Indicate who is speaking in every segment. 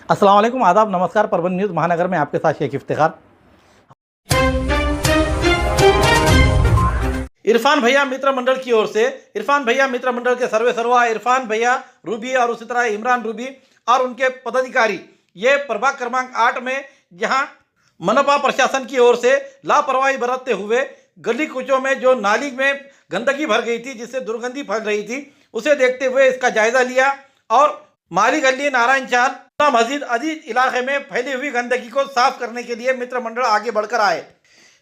Speaker 1: अस्सलाम वालेकुम, आदाब, नमस्कार। परभनी न्यूज़ महानगर में आपके साथ शेख इफ्तिखार। इरफान भैया मित्र मंडल की ओर से इरफान भैया मित्र मंडल के सर्वे सर्वा इरफान भैया रूबी और उसी तरह इमरान रूबी और उनके पदाधिकारी ये प्रभाग क्रमांक 8 में जहां मनपा प्रशासन की ओर से लापरवाही बरतते हुए गली कुचों में जो नाली में गंदगी भर गई थी जिससे दुर्गंधी फैल रही थी उसे देखते हुए इसका जायजा लिया और माली गली नारायण चाल मस्जिद अजीज इलाके में फैली हुई गंदगी को साफ करने के लिए मित्र मंडल आगे बढ़कर आए।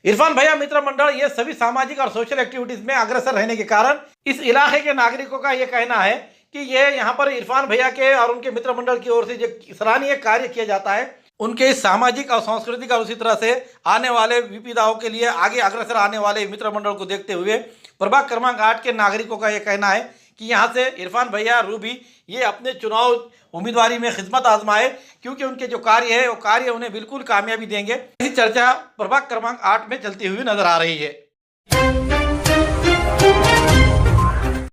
Speaker 1: इरफान भैया मित्र मंडल ये सभी सामाजिक और सोशल एक्टिविटीज में अग्रसर रहने के कारण इस इलाके के नागरिकों का ये कहना है कि ये यहाँ पर इरफान भैया के और उनके मित्र मंडल की ओर से जो सराहनीय कार्य किया जाता है उनके इस सामाजिक और सांस्कृतिक और उसी तरह से आने वाले विपदाओं के लिए आगे अग्रसर आने वाले मित्र मंडल को देखते हुए प्रभाग क्रमांक 8 के नागरिकों का ये कहना है कि यहाँ से इरफान भैया रूबी ये अपने चुनाव उम्मीदवारी में खिदमत आजमाए क्योंकि उनके जो कार्य है वो कार्य उन्हें बिल्कुल कामयाबी देंगे। ऐसी चर्चा प्रभाग क्रमांक 8 में चलती हुई नजर आ रही है।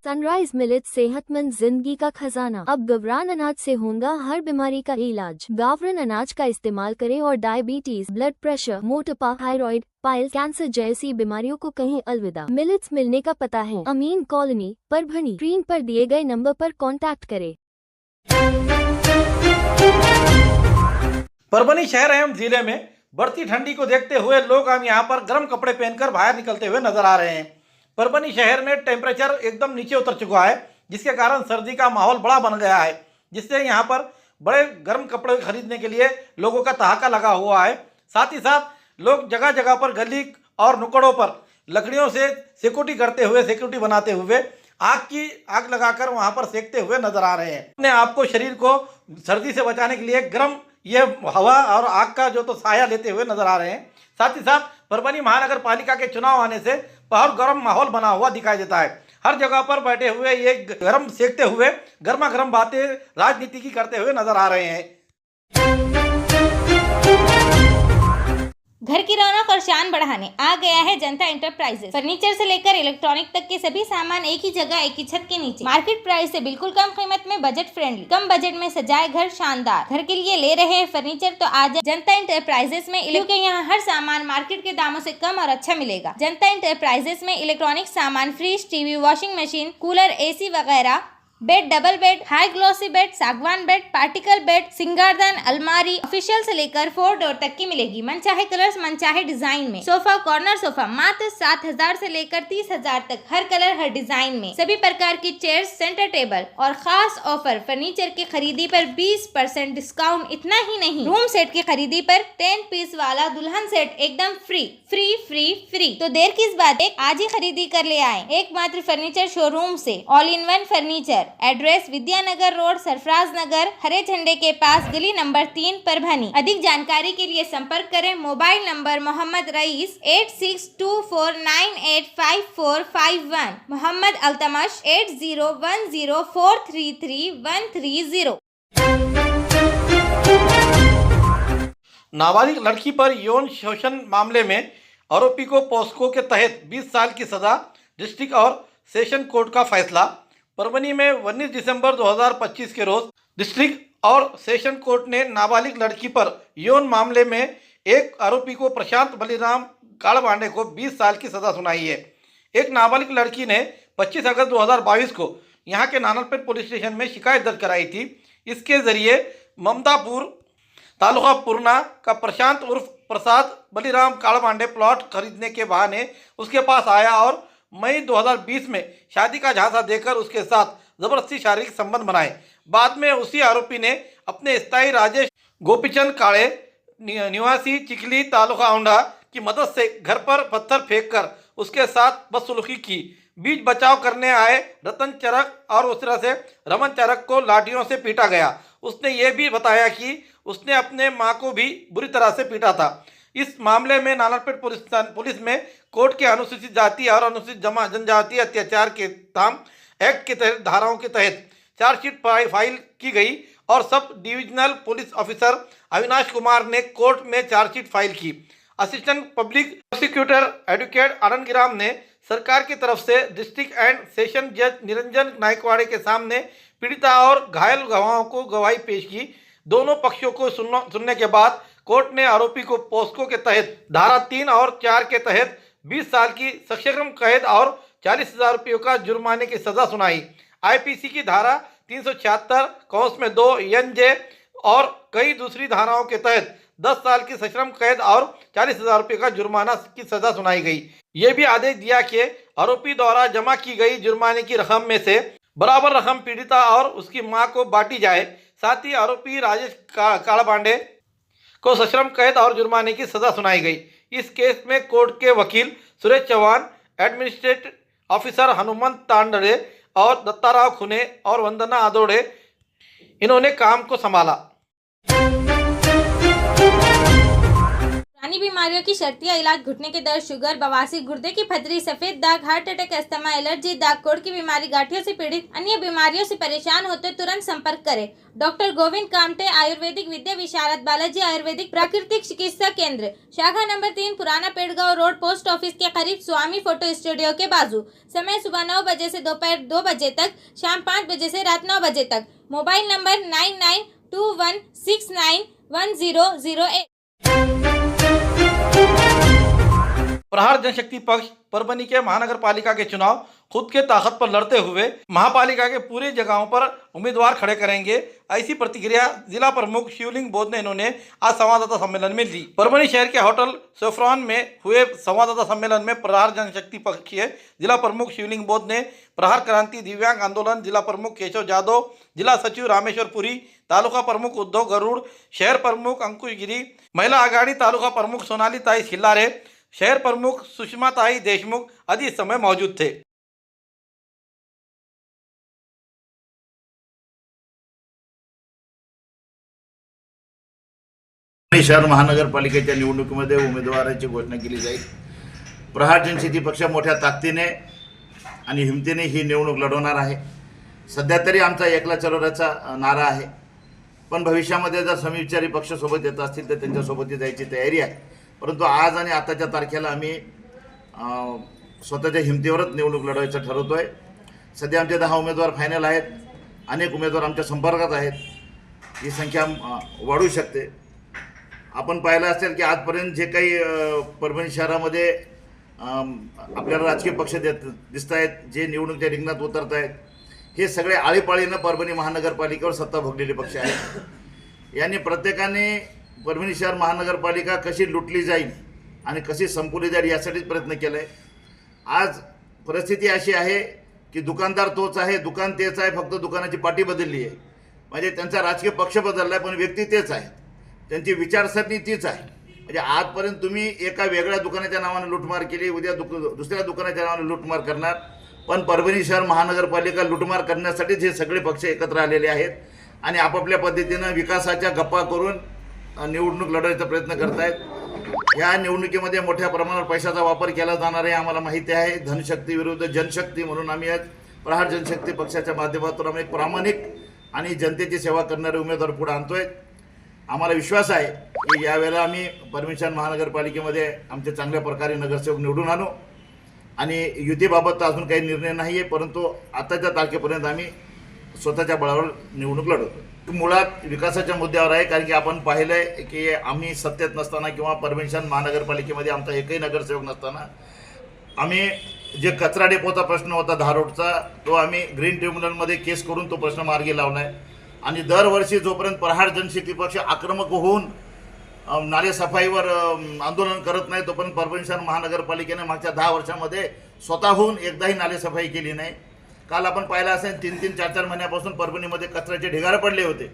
Speaker 2: सनराइज मिलेट सेहतमंद जिंदगी का खजाना। अब गावरान अनाज से होगा हर बीमारी का इलाज। गावरान अनाज का इस्तेमाल करें और डायबिटीज, ब्लड प्रेशर, मोटापा, थायराइड, पाइल्स, कैंसर जैसी बीमारियों को कहीं अलविदा। मिलेट्स मिलने का पता है अमीन कॉलोनी, परभनी। स्क्रीन पर दिए गए नंबर पर कांटेक्ट करें।
Speaker 1: परभनी शहर एवं जिले में बढ़ती ठंडी को देखते हुए लोग अब यहाँ पर गर्म कपड़े पहनकर बाहर निकलते हुए नजर आ रहे हैं। परभनी शहर में टेम्परेचर एकदम नीचे उतर चुका है जिसके कारण सर्दी का माहौल बड़ा बन गया है जिससे यहाँ पर बड़े गर्म कपड़े खरीदने के लिए लोगों का ठहाका लगा हुआ है। साथ ही साथ लोग जगह जगह पर गली और नुक्कड़ों पर लकड़ियों से सिक्योरिटी बनाते हुए आग लगाकर वहां पर सेकते हुए नजर आ रहे हैं। अपने आप को शरीर को सर्दी से बचाने के लिए गर्म ये हवा और आग का जो तो साया लेते हुए नजर आ रहे हैं। साथ ही साथ परभनी महानगर पालिका के चुनाव आने से बहुत गर्म माहौल बना हुआ दिखाई देता है। हर जगह पर बैठे हुए ये गर्म सेकते हुए गर्मा गर्म बातें राजनीति की करते हुए नजर आ रहे हैं।
Speaker 3: घर की रौनक और शान बढ़ाने आ गया है जनता एंटरप्राइजेस। फर्नीचर से लेकर इलेक्ट्रॉनिक तक के सभी सामान एक ही जगह एक ही छत के नीचे। मार्केट प्राइस से बिल्कुल कम कीमत में, बजट फ्रेंडली। कम बजट में सजाए घर शानदार। घर के लिए ले रहे हैं फर्नीचर तो आ जाए जनता एंटरप्राइजेस में, क्योंकि यहाँ हर सामान मार्केट के दामों से कम और अच्छा मिलेगा। जनता एंटरप्राइजेस में इलेक्ट्रॉनिक सामान, fridge, TV, washing machine, cooler, AC वगैरह, बेड, डबल बेड, हाई ग्लॉसी बेड, सागवान बेड, पार्टिकल बेड, सिंगारदान, अलमारी ऑफिशियल से लेकर 4 डोर तक की मिलेगी। मनचाहे कलर्स, मनचाहे डिजाइन में। सोफा, कॉर्नर सोफा मात्र 7,000 से लेकर 30,000 तक, हर कलर हर डिजाइन में। सभी प्रकार की चेयर्स, सेंटर टेबल और खास ऑफर फर्नीचर की खरीदी पर 20% डिस्काउंट। इतना ही नहीं, रूम सेट की खरीदी पर 10 पीस वाला दुल्हन सेट एकदम फ्री फ्री फ्री फ्री। तो देर किस बात है, आज ही खरीदी कर ले आए एकमात्र फर्नीचर शोरूम से। All in one furniture. Address Vidyanagar road, Sarfaraz Nagar, हरे झंडे के पास, गली नंबर 3, परभनी। अधिक जानकारी के लिए संपर्क करें। मोबाइल नंबर मोहम्मद रईस 8624985451, मोहम्मद अल्तमश 8010433130।
Speaker 1: नाबालिग लड़की पर यौन शोषण मामले में आरोपी को पॉस्को के तहत 20 साल की सजा, डिस्ट्रिक्ट और सेशन कोर्ट का फैसला। परभनी में 19 दिसंबर 2025 के रोज डिस्ट्रिक्ट और सेशन कोर्ट ने नाबालिग लड़की पर यौन मामले में एक आरोपी को प्रशांत बलिराम काड़बांडे को 20 साल की सजा सुनाई है। एक नाबालिग लड़की ने 25 अगस्त 2022 को यहां के नानलपेट पुलिस स्टेशन में शिकायत दर्ज कराई थी। इसके जरिए ममतापुर तालुका पुरना का प्रशांत उर्फ प्रसाद बलिराम काड़बांडे प्लॉट खरीदने के बहाने उसके पास आया और मई 2020 में शादी का झांसा देकर उसके साथ जबरदस्ती शारीरिक संबंध बनाए। बाद में उसी आरोपी ने अपने स्थायी राजेश गोपीचंद काळे निवासी चिखली तालुका औंढा की मदद से घर पर पत्थर फेंककर उसके साथ बदसलूकी की। बीच बचाव करने आए रतन चरक और उस तरह से रमन चरक को लाठियों से पीटा गया। उसने ये भी बताया कि उसने अपने मां को भी बुरी तरह से पीटा था। इस मामले में नानलपेट पुलिस में कोर्ट के अनुसूचित जाति और अनुसूचित जनजाति अत्याचार के ताम एक्ट के तहत धाराओं के तहत चार्जशीट फाइल की गई और sub divisional police officer Avinash Kumar ने कोर्ट में चार्जशीट फाइल की। असिस्टेंट पब्लिक प्रोसिक्यूटर एडवोकेट आनंद गिराम ने सरकार की तरफ से डिस्ट्रिक्ट एंड सेशन जज निरंजन नायकवाड़े के सामने पीड़िता और घायल गवाहों को गवाही पेश की। दोनों पक्षों को सुनने के बाद कोर्ट ने आरोपी को पोस्को के तहत धारा 3 और 4 के तहत 20 साल की सश्रम कैद और 40,000 रुपये का जुर्माने की सजा सुनाई। आईपीसी की धारा 376(2) NJ और कई दूसरी धाराओं के तहत 10 साल की सश्रम कैद और 40,000 रुपये का जुर्माना की सजा सुनाई गई। ये भी आदेश दिया कि आरोपी द्वारा जमा की गई जुर्माने की रकम में से बराबर रकम पीड़िता और उसकी मां को बांटी जाए। साथ ही आरोपी राजेश काड़पांडे को सश्रम कैद और जुर्माने की सजा सुनाई गई। इस केस में कोर्ट के वकील सुरेश चौहान, एडमिनिस्ट्रेटिव ऑफिसर हनुमंत तांडड़े और दत्ताराव खुने और वंदना आदोड़े इन्होंने काम को संभाला।
Speaker 3: पुरानी बीमारियों की शर्तिया इलाज, घुटने के दर्द, शुगर, बवासीर, गुर्दे की पथरी, सफेद दाग, हार्ट अटैक, अस्थमा, एलर्जी, दाग कोड़ की बीमारी, गांठियों से पीड़ित अन्य बीमारियों से परेशान होते तुरंत संपर्क करें। डॉक्टर गोविंद कामटे, आयुर्वेदिक विद्या विशारद, बालाजी आयुर्वेदिक प्राकृतिक चिकित्सा केंद्र, शाखा नंबर 3, पुराना पेड़गांव रोड, पोस्ट ऑफिस के करीब, स्वामी फोटो स्टूडियो के बाजू। समय सुबह 9 बजे से दोपहर 2 बजे तक, शाम 5 बजे से रात 9 बजे तक। Mobile number 9921691008।
Speaker 1: प्रहार जनशक्ति पक्ष परभनी के महानगर पालिका के चुनाव खुद के ताकत पर लड़ते हुए महापालिका के पूरी जगहों पर उम्मीदवार खड़े करेंगे। ऐसी प्रतिक्रिया जिला प्रमुख शिवलिंग बोध ने इन्होंने आज संवाददाता सम्मेलन में दी। परभनी शहर के होटल सेफ्रॉन में हुए संवाददाता सम्मेलन में प्रहार जनशक्ति पक्ष के जिला प्रमुख शिवलिंग बोध ने प्रहार क्रांति दिव्यांग आंदोलन जिला प्रमुख केशव जादव, जिला सचिव रामेश्वर पुरी, तालुका प्रमुख उद्धव गरुड़, शहर प्रमुख अंकुश गिरी, महिला आघाड़ी तालुका प्रमुख सोनाली ताई खिल्लारे, शहर प्रमुख सुषमा ताई देशमुख आदि इस समय मौजूद थे।
Speaker 4: शहर महानगरपालिकेच्या निवडणुकीमध्ये उमेदवाराची घोषणा केली जाईल। प्रहार जनशक्ती पक्ष मोठ्या ताकदीने आणि हिमतीने ही निवडणूक लढवणार आहे। सध्या तरी आमचा एकला चलोराचा नारा आहे, पण भविष्यामध्ये जर समविचारी पक्ष सोबत येत असतील तर त्यांच्यासोबत जायची तयारी आहे। परंतु आज आणि आताच्या तारखेला आम्ही स्वतःच्या हिमतीवरच निवडणूक लढवायचं ठरवतोय। सध्या आमचे 10 उमेदवार फायनल आहेत, अनेक उमेदवार आमच्या संपर्कात आहेत, ही संख्या वाढू शकते। आपण पाहिलं असेल की आजपर्यंत जे काही परभणी शहरामध्ये आपल्याला राजकीय पक्ष दिसत आहेत, जे निवडणुकीच्या रिंगणात उतरत आहेत, हे सगळे आळीपाळीनं परभणी महानगरपालिकेवर सत्ता भोगलेले पक्ष आहेत। यांनी प्रत्येकाने परभणी शहर महानगरपालिका कशी लुटली जाईल आणि कशी संपवली जाईल यासाठीच प्रयत्न केलाय। आज परिस्थिती अशी आहे की दुकानदार तोच आहे, दुकान तेच आहे, फक्त दुकानाची पाटी बदलली आहे। म्हणजे त्यांचा राजकीय पक्ष बदललाय पण व्यक्ती तेच आहे, त्यांची विचारसरणी तीच आहे। म्हणजे आजपर्यंत तुम्ही एका वेगळ्या दुकानाच्या नावाने लुटमार केली, उद्या दुसऱ्या दुकानाच्या नावाने लुटमार करणार, पण परभणी शहर महानगरपालिका लुटमार करण्यासाठीच हे सगळे पक्ष एकत्र आलेले आहेत आणि आपापल्या पद्धतीने विकासाच्या गप्पा करून निवडणूक लढवायचा प्रयत्न करतायत। या निवडणुकीमध्ये मोठ्या प्रमाणावर पैशाचा वापर केला जाणार आहे, आम्हाला माहिती आहे। धनशक्ती विरुद्ध जनशक्ती म्हणून आम्ही आज प्रहार जनशक्ती पक्षाच्या माध्यमातून आम्ही एक प्रामाणिक आणि जनतेची सेवा करणारे उमेदवार पुढे आणतोय। आम्हाला विश्वास आहे की यावेळेला आम्ही परभणी शहर महानगरपालिकेमध्ये आमचे चांगल्या प्रकारे नगरसेवक निवडून आणू आणि युतीबाबत अजून काही निर्णय नाही आहे, परंतु आताच्या तारखेपर्यंत आम्ही स्वतःच्या बळावर निवडणूक लढवतो। मुळात विकासाच्या मुद्द्यावर आहे, कारण की आपण पाहिलंय की आम्ही सत्तेत नसताना किंवा परभणी शहर महानगरपालिकेमध्ये आमचा एकही नगरसेवक नसताना आम्ही जे कचरा डेपोचा प्रश्न होता धारोडचा, तो आम्ही ग्रीन ट्रिब्युनलमध्ये केस करून तो प्रश्न मार्गी लावलाय आणि दरवर्षी जोपर्यंत प्रहार जनशक्ती पक्ष आक्रमक होऊन नाले सफाईवर आंदोलन करत नाही तोपर्यंत परभणी शहर महानगरपालिकेने मागच्या 10 वर्षांमध्ये स्वतःहून एकदाही नाले सफाई केली नाही। काल आपण पाहिलं असेल 3-3, 4-4 महिन्यापासून परभणीमध्ये कचऱ्याचे ढिगारे पडले होते।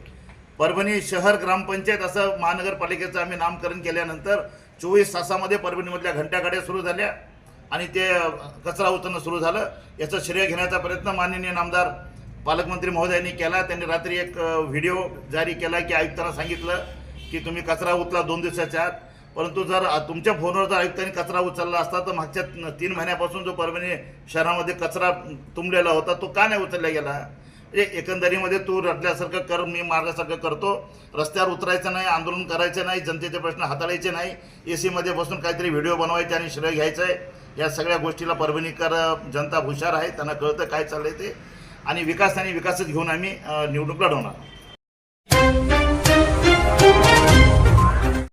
Speaker 4: परभणी शहर ग्रामपंचायत असं महानगरपालिकेचं आम्ही नामकरण केल्यानंतर 24 तासामध्ये परभणीमधल्या घंटागाड्या सुरू झाल्या आणि ते कचरा उचलणं सुरू झालं। याचं श्रेय घेण्याचा प्रयत्न माननीय नामदार पालकमंत्री महोदयांनी केला। त्यांनी रात्री एक व्हिडिओ जारी केला की आयुक्तांना सांगितलं की तुम्ही कचरा उचला 2 दिवसाच्या आत, परंतु जर तुमच्या फोनवर जर आयुक्तांनी कचरा उचलला असता तर मागच्या 3 महिन्यापासून जो परभणी शहरामध्ये कचरा तुंबलेला होता तो का नाही उचलला गेला। एकंदरीमध्ये तू रडल्यासारखं कर, मी मारल्यासारखं करतो, रस्त्यावर उतरायचं नाही, आंदोलन करायचं नाही, जनतेचे प्रश्न हाताळायचे नाही, AC मध्ये बसून काहीतरी व्हिडिओ बनवायचे आणि श्रेय घ्यायचं आहे। या सगळ्या गोष्टीला परभणीकर जनता हुशार आहे, त्यांना कळतं काय चाललंय ते, आणि विकास आणि विकासच घेऊन आम्ही निवडणूक लढवणार।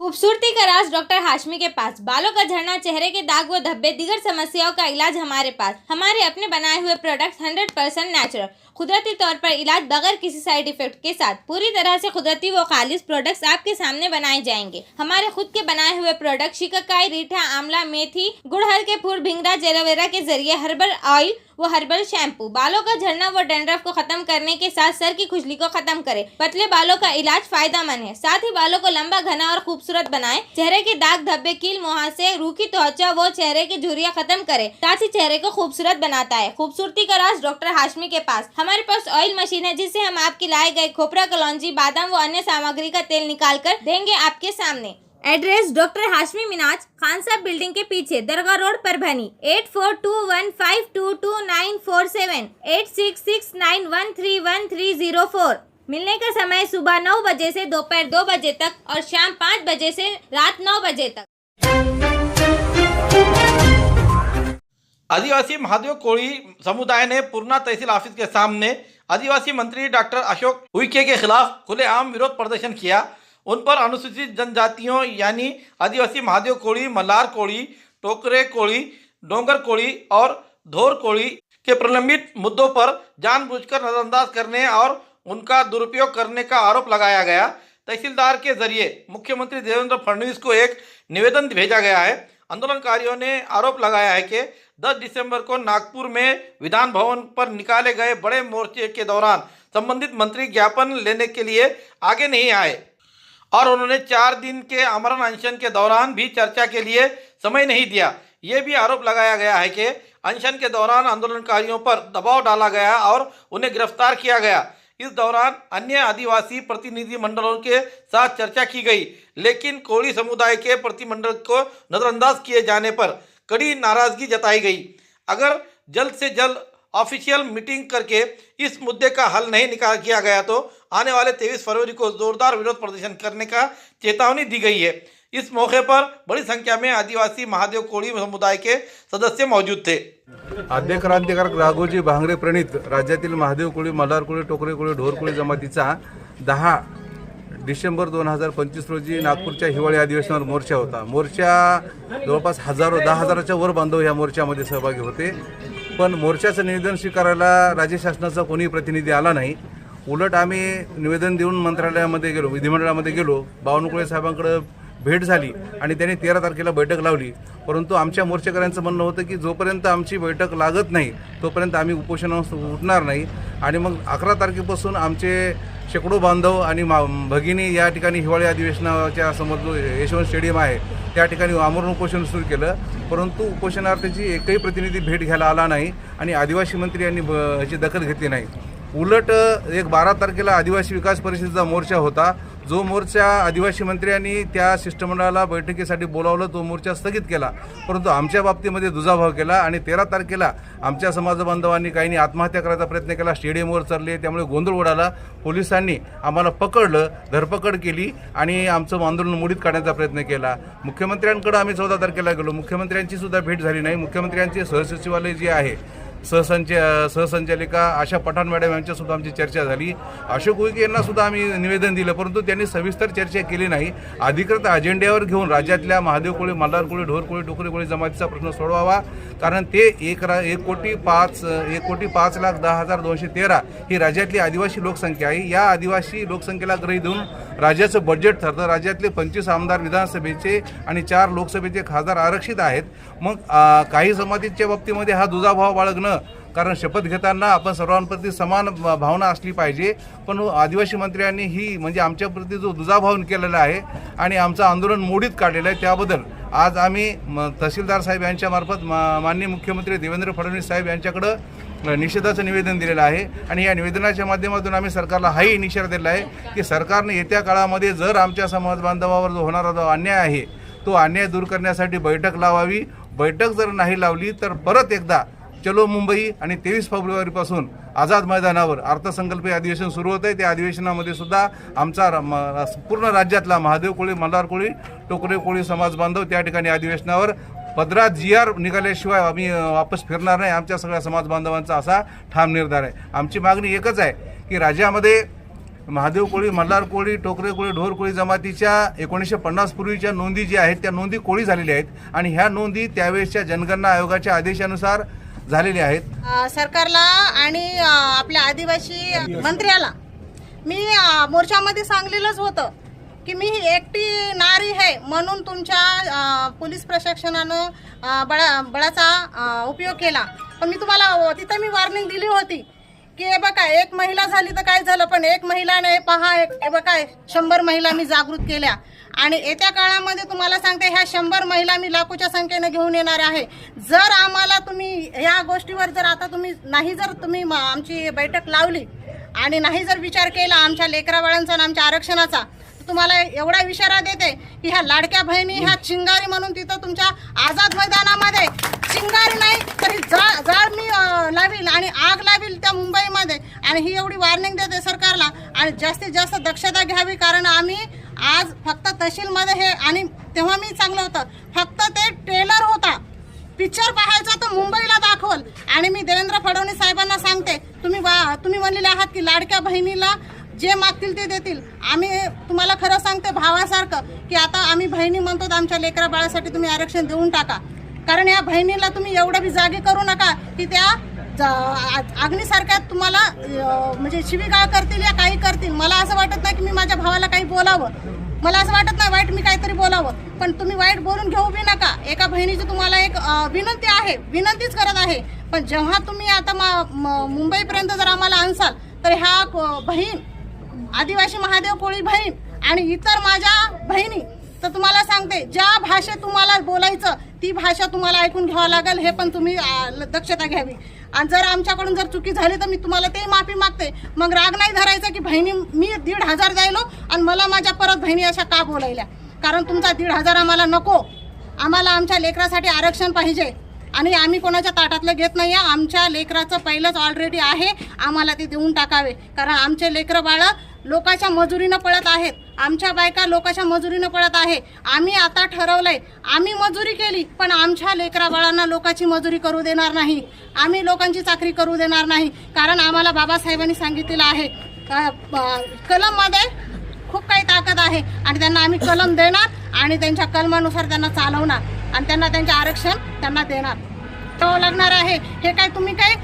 Speaker 3: खूबसूरती का राज डॉक्टर हाशमी के पास। बालों का झड़ना, चेहरे के दाग व धब्बे, दीगर समस्याओं का इलाज हमारे पास। हमारे अपने बनाए हुए प्रोडक्ट्स 100% नेचुरल, कुदरती तौर पर इलाज बगैर किसी साइड इफेक्ट के साथ। पूरी तरह से कुदरती व खालिश प्रोडक्ट्स आपके सामने बनाए जाएंगे। हमारे खुद के बनाए हुए प्रोडक्ट शिकाकाई, रीठा, आंवला, मेथी, गुड़हल के फूल, भिंगरा, एलोवेरा के जरिए हर्बल ऑयल वो हर्बल शैम्पू बालों का झड़ना व डैंड्रफ को खत्म करने के साथ सर की खुजली को खत्म करे। पतले बालों का इलाज फायदेमंद है, साथ ही बालों को लंबा, घना और खूबसूरत बनाए। चेहरे के दाग, धब्बे, कील, मुहासे, रूखी त्वचा वो चेहरे की झुर्रियां खत्म करे, साथ ही चेहरे को खूबसूरत बनाता है। खूबसूरती का राज डॉक्टर हाशमी के पास। हमारे पास ऑयल मशीन है जिससे हम आपके लाए गए खोपरा, कलौंजी, बादाम व अन्य सामग्री का तेल निकाल कर देंगे आपके सामने। एड्रेस डॉक्टर हाशमी मिनाज, खान साहब बिल्डिंग के पीछे, दरगाह रोड, परभनी। 8421522947, 8669131304। मिलने का समय सुबह 9 बजे से दोपहर 2 बजे तक और शाम 5 बजे से रात 9 बजे तक।
Speaker 1: आदिवासी महादेव कोळी समुदाय ने पूर्णा तहसील ऑफिस के सामने आदिवासी मंत्री डॉक्टर अशोक उइके के खिलाफ खुलेआम विरोध प्रदर्शन किया। उन पर अनुसूचित जनजातियों यानी आदिवासी महादेव कोळी, मल्हार कोळी, टोकरे कोळी, डोंगर कोळी और धोर कोळी के प्रलंबित मुद्दों पर जानबूझकर नजरअंदाज करने और उनका दुरुपयोग करने का आरोप लगाया गया। तहसीलदार के जरिए मुख्यमंत्री देवेंद्र फडणवीस को एक निवेदन भेजा गया है। आंदोलनकारियों ने आरोप लगाया है कि 10 दिसंबर को नागपुर में विधान भवन पर निकाले गए बड़े मोर्चे के दौरान संबंधित मंत्री ज्ञापन लेने के लिए आगे नहीं आए और उन्होंने 4 दिन के आमरण अनशन के दौरान भी चर्चा के लिए समय नहीं दिया। ये भी आरोप लगाया गया है कि अनशन के दौरान आंदोलनकारियों पर दबाव डाला गया और उन्हें गिरफ्तार किया गया। इस दौरान अन्य आदिवासी प्रतिनिधिमंडलों के साथ चर्चा की गई, लेकिन कोळी समुदाय के प्रतिनिधिमंडल को नजरअंदाज किए जाने पर कड़ी नाराजगी जताई गई। अगर जल्द से जल्द ऑफिशियल मीटिंग करके इस मुद्दे का हल नहीं निकाल किया गया तो आने वाले 23 फरवरी को जोरदार विरोध प्रदर्शन करने का चेतावनी दी गई है। इस मौके पर बड़ी संख्या में आदिवासी महादेव कोळी समुदाय के सदस्य मौजूद थे।
Speaker 5: आद्य क्रांतिकारक राघोजी भांगरे प्रणीत राज्यातील महादेव कोळी, मल्हार कोळी, टोकरे कोळी, ढोर कोळी जमातीचा 10 डिसेंबर 2025 रोजी नागपूरच्या हिवाळी अधिवेशनावर मोर्चा होता। मोर्चा जवळपास 10,000च्या वर बांधव या मोर्चामध्ये सहभागी होते, पण मोर्चाचं निवेदन स्वीकारायला राज्य शासनाचा कोणी प्रतिनिधी आला नाही। उलट आम्ही निवेदन देऊन मंत्रालयामध्ये गेलो, विधिमंडळामध्ये गेलो, बावनकुळे साहेबांकडे भेट झाली आणि त्यांनी 13 तारखेला बैठक लावली। परंतु आमच्या मोर्चेकऱ्यांचं म्हणणं होतं की जोपर्यंत आमची बैठक लागत नाही तोपर्यंत आम्ही उपोषणावर उठणार नाही। आणि मग 11 तारखेपासून आमचे शेकडो बांधव आणि भगिनी या ठिकाणी हिवाळी अधिवेशनाच्या समोर जो यशवंत स्टेडियम आहे त्या ठिकाणी आमरण उपोषण सुरू केलं। परंतु उपोषणार्थीची एकही प्रतिनिधी भेट घ्यायला आला नाही आणि आदिवासी मंत्री यांनी याची दखल घेतली नाही। उलट 12 तारखेला आदिवासी विकास परिषदेचा मोर्चा होता, जो मोर्चा आदिवासी मंत्र्यांनी त्या शिष्टमंडळाला बैठकीसाठी बोलावलं, तो मोर्चा स्थगित केला। परंतु आमच्या बाबतीमध्ये दुजाभाव केला आणि 13 तारखेला आमच्या समाज बांधवांनी काहींनी आत्महत्या करायचा प्रयत्न केला, स्टेडियमवर चढले, त्यामुळे गोंधळ उडाला। पोलिसांनी आम्हाला पकडलं, धरपकड केली आणि आमचं आंदोलन मोडीत काढण्याचा प्रयत्न केला। मुख्यमंत्र्यांकडे आम्ही 14 तारखेला गेलो, मुख्यमंत्र्यांची सुद्धा भेट झाली नाही। मुख्यमंत्र्यांचे सहसचिवालय जे आहे, सहसंचालिका आशा पठाण मॅडम यांच्यासुद्धा आमची चर्चा झाली। अशोक उईके यांना सुद्धा आम्ही निवेदन दिलं, परंतु त्यांनी सविस्तर चर्चा केली नाही। अधिकृत अजेंड्यावर घेऊन राज्यातल्या महादेव कोळी, मल्हार कोळी, ढोर कोळी, टोकरे कोळी जमातीचा प्रश्न सोडवावा, कारण ते 1,05,10,213 ही राज्यातली आदिवासी लोकसंख्या आहे। या आदिवासी लोकसंख्येला गृहीत धरून राज्याचं बजेट ठरतं। राज्यातले 25 आमदार विधानसभेचे आणि 4 लोकसभेचे खासदार आरक्षित आहेत। मग काही जमातीच्या बाबतीमध्ये हा दुजाभाव बाळगणं, कारण शपथ घेताना आपण सर्वांप्रती समान भावना असली पाहिजे, पण आदिवासी मंत्र्यांनी ही म्हणजे आमच्याप्रती जो दुजाभाव केलेला आहे आणि आमचं आंदोलन मोडीत काढलेलं आहे, त्याबद्दल आज आम्ही तहसीलदार साहेब यांच्या मार्फत माननीय मुख्यमंत्री देवेंद्र फडणवीस साहेब यांच्याकडं निषेधाचं निवेदन दिलेलं आहे। आणि या निवेदनाच्या माध्यमातून आम्ही सरकारला हाही इशारा दिला आहे की सरकारने येत्या काळामध्ये जर आमच्या समाज बांधवावर जो होणारा जो अन्याय आहे तो अन्याय दूर करण्यासाठी बैठक लावावी। बैठक जर नाही लावली तर परत एकदा चलो मुंबई आणि 23 फेब्रुवारीपासून आझाद मैदानावर अर्थसंकल्पीय अधिवेशन सुरू होत आहे। त्या अधिवेशनामध्ये सुद्धा आमचा पूर्ण राज्यातला महादेव कोळी, मल्हार कोळी, टोकरे कोळी समाज बांधव त्या ठिकाणी अधिवेशनावर पदरात GR निघाल्याशिवाय आम्ही वापस फिरणार नाही। आमच्या सगळ्या समाज बांधवांचा असा ठाम निर्धार आहे। आमची मागणी एकच आहे की राज्यामध्ये महादेव कोळी, मल्हार कोळी, टोकरे कोळी, ढोर कोळी जमातीच्या 1950 पूर्वीच्या नोंदी ज्या आहेत त्या नोंदी कोळी झालेल्या आहेत आणि ह्या नोंदी त्यावेळेसच्या जनगणना आयोगाच्या आदेशानुसार झालेल्या आहेत.
Speaker 6: सरकारला आणि आपल्या आदिवासी मंत्र्याला मी मोर्चामध्ये सांगलेलंच होतं की मी ही एकटी नारी आहे म्हणून तुमच्या पोलीस प्रशासनानं बळाचा उपयोग केला. पण मी तुम्हाला तिथं मी वॉर्निंग दिली होती की हे बघा एक महिला झाली तर काय झालं, पण एक महिलाने पहा हे बघा 100 महिला मी जागृत केल्या आणि येत्या काळामध्ये तुम्हाला सांगते ह्या 100 महिला मी लाखोच्या संख्येने घेऊन येणार आहे. जर आम्हाला तुम्ही ह्या गोष्टीवर जर आता तुम्ही आमची बैठक लावली आणि नाही जर विचार केला आमच्या लेकरा बाळांचा आणि आमच्या आरक्षणाचा, तर तुम्हाला एवढा इशारा देते की ह्या लाडक्या बहिणी ह्या चिंगारी म्हणून तिथं तुमच्या आझाद मैदानामध्ये चिंगारी नाही तरी जाळ मी लावील आणि आग लावील त्या मुंबईमध्ये. आणि ही एवढी वॉर्निंग देते सरकारला आणि जास्तीत जास्त दक्षता घ्यावी. कारण आम्ही आज फक्त तहसीलमध्ये हे आणि तेव्हा मी चांगलं होतं फक्त ते ट्रेलर होता, पिक्चर पाहायचा तर मुंबईला दाखवल. आणि मी देवेंद्र फडणवीस साहेबांना सांगते तुम्ही म्हणलेले आहात की लाडक्या बहिणीला जे मागतील ते देतील. आम्ही तुम्हाला खरं सांगते भावासारखं की आता आम्ही बहिणी म्हणतो तर आमच्या लेकरा बाळासाठी तुम्ही आरक्षण देऊन टाका. कारण या बहिणीला तुम्ही एवढं बी जागी करू नका की त्या अग्नीसारख्या तुम्हाला म्हणजे शिवीगाळ करतील या काही करतील. मला असं वाटत नाही की मी माझ्या भावाला काही बोलावं, मला असं वाटत नाही वाईट मी काहीतरी बोलावं, पण तुम्ही वाईट बोलून घेऊ बी नका. एका बहिणीची तुम्हाला एक विनंती आहे, विनंतीच करत आहे. पण जेव्हा तुम्ही आता मुंबईपर्यंत जर आम्हाला आणसाल तर ह्या बहीण आदिवासी महादेव कोळी बहीण आणि इतर माझ्या बहिणी तर तुम्हाला सांगते ज्या भाषेत तुम्हाला बोलायचं ती भाषा तुम्हाला ऐकून घ्यावं लागेल. हे पण तुम्ही दक्षता घ्यावी. आणि जर आमच्याकडून जर चुकी झाली तर मी तुम्हाला ते माफी मागते. मग राग नाही धरायचा की बहिणी मी 1,500 द्यायलो आणि मला माझ्या परत बहिणी अशा का बोलायल्या. कारण तुमचा 1,500 आम्हाला नको. आम्हाला आमच्या लेकरासाठी आरक्षण पाहिजे आणि आम्ही कोणाच्या ताटातलं घेत नाही आहे. आमच्या लेकराचं पहिलंच ऑलरेडी आहे, आम्हाला ते देऊन टाकावे. कारण आमचे लेकरं बाळं लोकांच्या मजुरीनं पळत आहेत, आमच्या बायका लोकांच्या मजुरीनं पळत आहे. आम्ही आता ठरवलंय आम्ही मजुरी केली पण आमच्या लेकरा बाळांना लोकांची मजुरी करू देणार नाही, आम्ही लोकांची चाकरी करू देणार नाही. कारण आम्हाला बाबासाहेबांनी सांगितलेलं आहे कलममध्ये खूप काही ताकद आहे आणि त्यांना आम्ही कलम देणार आणि त्यांच्या कलमानुसार त्यांना चालवणार आणि त्यांना त्यांचे आरक्षण त्यांना देणार लागणार आहे. हे काय तुम्ही काय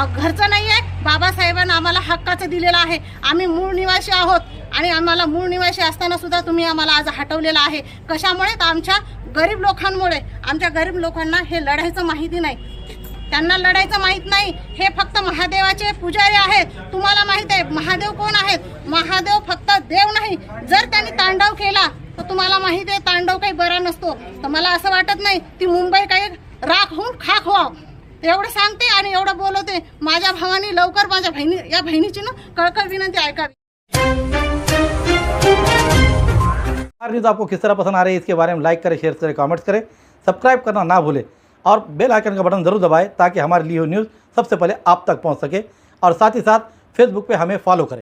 Speaker 6: घरचं नाही आहे, बाबासाहेबांना आम्हाला हक्काचं दिलेलं आहे. आम्ही मूळ निवासी आहोत आणि आम्हाला मूळ निवासी असताना सुद्धा तुम्ही आम्हाला आज हटवलेलं आहे. कशामुळे तर आमच्या गरीब लोकांमुळे. आमच्या गरीब लोकांना हे लढायचं माहिती नाही, त्यांना लढायचं माहीत नाही. हे फक्त महादेवाचे पुजारी आहेत. तुम्हाला माहित आहे महादेव कोण आहेत? महादेव फक्त देव नाही. जर त्यांनी तांडव केला तर तुम्हाला माहिती आहे तांडव काही बरा नसतो. तर मला असं वाटत नाही ती मुंबई काही राख होऊन खाक व्हावं. एवढं सांगते आणि एवढं बोलवते. माझ्या भावानी लवकर माझ्या या बहिणीची ना कळकळ विनंती ऐकावी.
Speaker 1: न्यूज़ आपको किस तरह पसंद आ रही है इसके बारे में लाइक करें, शेयर करें, कमेंट्स करें, सब्सक्राइब करना ना भूलें और बेल आइकन का बटन ज़रूर दबाएं ताकि हमारी ली हुई न्यूज़ सबसे पहले आप तक पहुंच सके और साथ ही साथ फेसबुक पे हमें फॉलो करें।